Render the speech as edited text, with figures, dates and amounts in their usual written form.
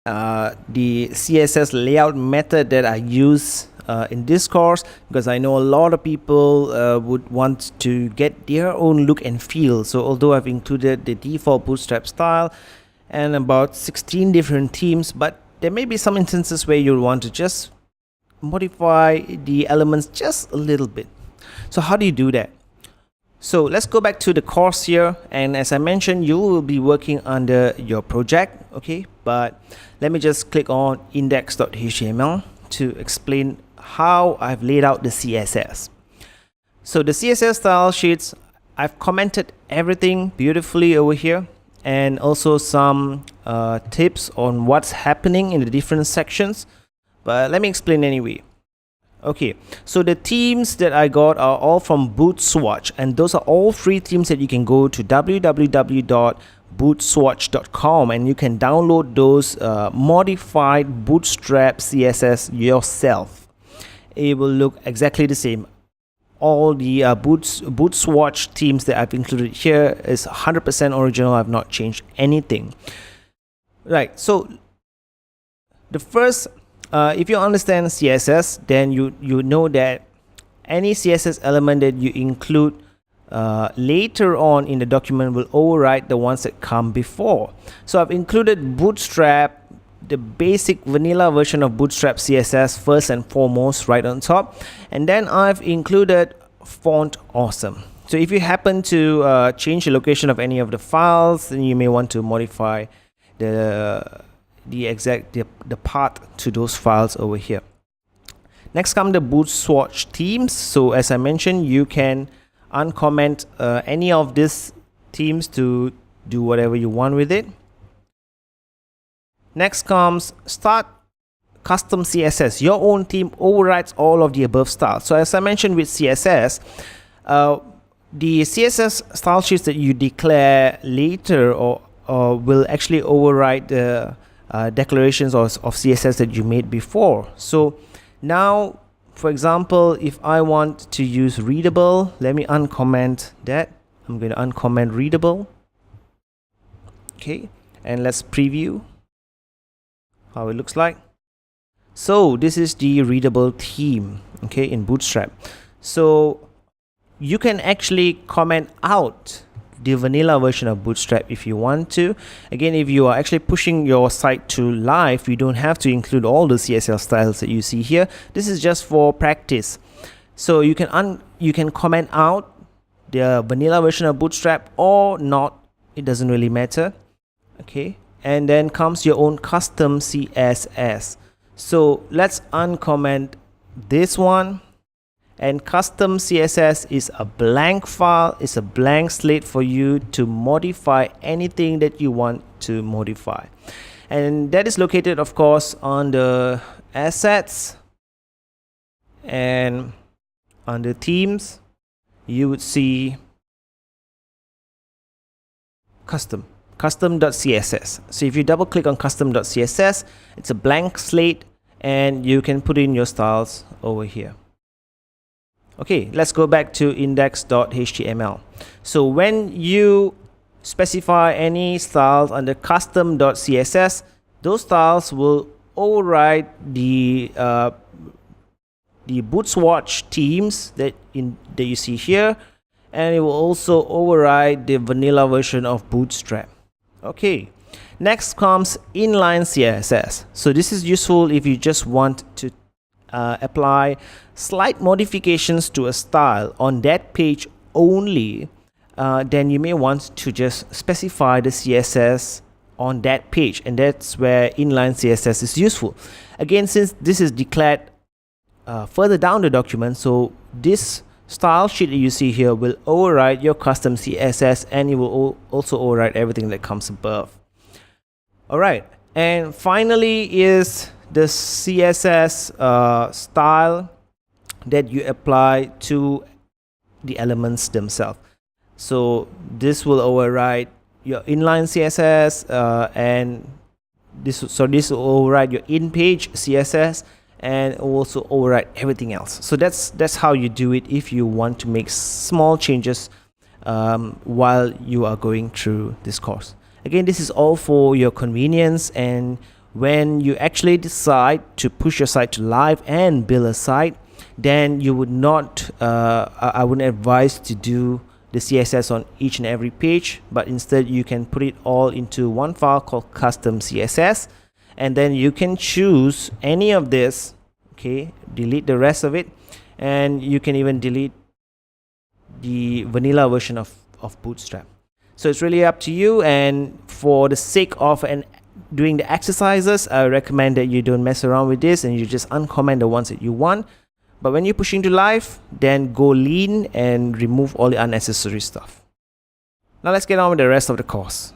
the CSS layout method that I use in this course, because I know a lot of people would want to get their own look and feel. So although I've included the default Bootstrap style and about 16 different themes, but there may be some instances where you'll want to just modify the elements just a little bit. So how do you do that? So let's go back to the course here, and as I mentioned, you will be working under your project, okay? But let me just click on index.html to explain how I've laid out the CSS. So the CSS style sheets, I've commented everything beautifully over here, and also some tips on what's happening in the different sections, but let me explain anyway. Okay, so the themes that I got are all from Bootstrap, and those are all free themes that you can go to www.bootswatch.com and you can download those modified Bootstrap CSS yourself. It will look exactly the same. All the Bootstrap themes that I've included here is 100% original. I've not changed anything. Right, so the first, if you understand CSS, then you know that any CSS element that you include later on in the document will override the ones that come before. So I've included Bootstrap, the basic vanilla version of Bootstrap CSS first and foremost right on top, and then I've included Font Awesome. So if you happen to change the location of any of the files, then you may want to modify the path to those files over here. Next come the Bootstrap themes. So as I mentioned, you can uncomment any of these themes to do whatever you want with it. Next comes start custom CSS. Your own theme overrides all of the above styles. So as I mentioned with CSS, the CSS style sheets that you declare later or will actually override the declarations of CSS that you made before. So now, for example, if I want to use readable, let me uncomment that. I'm going to uncomment readable. Okay, and let's preview how it looks like. So this is the readable theme, okay, in Bootstrap. So you can actually comment out the vanilla version of Bootstrap if you want to. Again, if you are actually pushing your site to live, you don't have to include all the CSS styles that you see here. This is just for practice. So you can comment out the vanilla version of Bootstrap or not, it doesn't really matter. Okay, and then comes your own custom CSS. So let's uncomment this one. And custom CSS is a blank file, it's a blank slate for you to modify anything that you want to modify. And that is located, of course, on the assets, and under themes, you would see custom.css. So if you double click on custom.css, it's a blank slate and you can put in your styles over here. Okay, let's go back to index.html. So when you specify any styles under custom.css, those styles will override the Bootstrap themes that you see here, and it will also override the vanilla version of Bootstrap. Okay, next comes inline CSS. So this is useful if you just want to apply slight modifications to a style on that page only. Then you may want to just specify the CSS on that page, and that's where inline CSS is useful. Again, since this is declared further down the document, so this style sheet that you see here will override your custom CSS, and it will also override everything that comes above. Alright, and finally is the CSS style that you apply to the elements themselves. So this will override your inline CSS, and this will override your in-page CSS, and also override everything else. So that's how you do it if you want to make small changes while you are going through this course. Again, this is all for your convenience, and when you actually decide to push your site to live and build a site, then you would not, I wouldn't advise to do the CSS on each and every page, but instead you can put it all into one file called custom CSS, and then you can choose any of this, okay, delete the rest of it, and you can even delete the vanilla version of Bootstrap. So it's really up to you, and for the sake of doing the exercises, I recommend that you don't mess around with this and you just uncomment the ones that you want. But when you're pushing to live, then go lean and remove all the unnecessary stuff. Now let's get on with the rest of the course.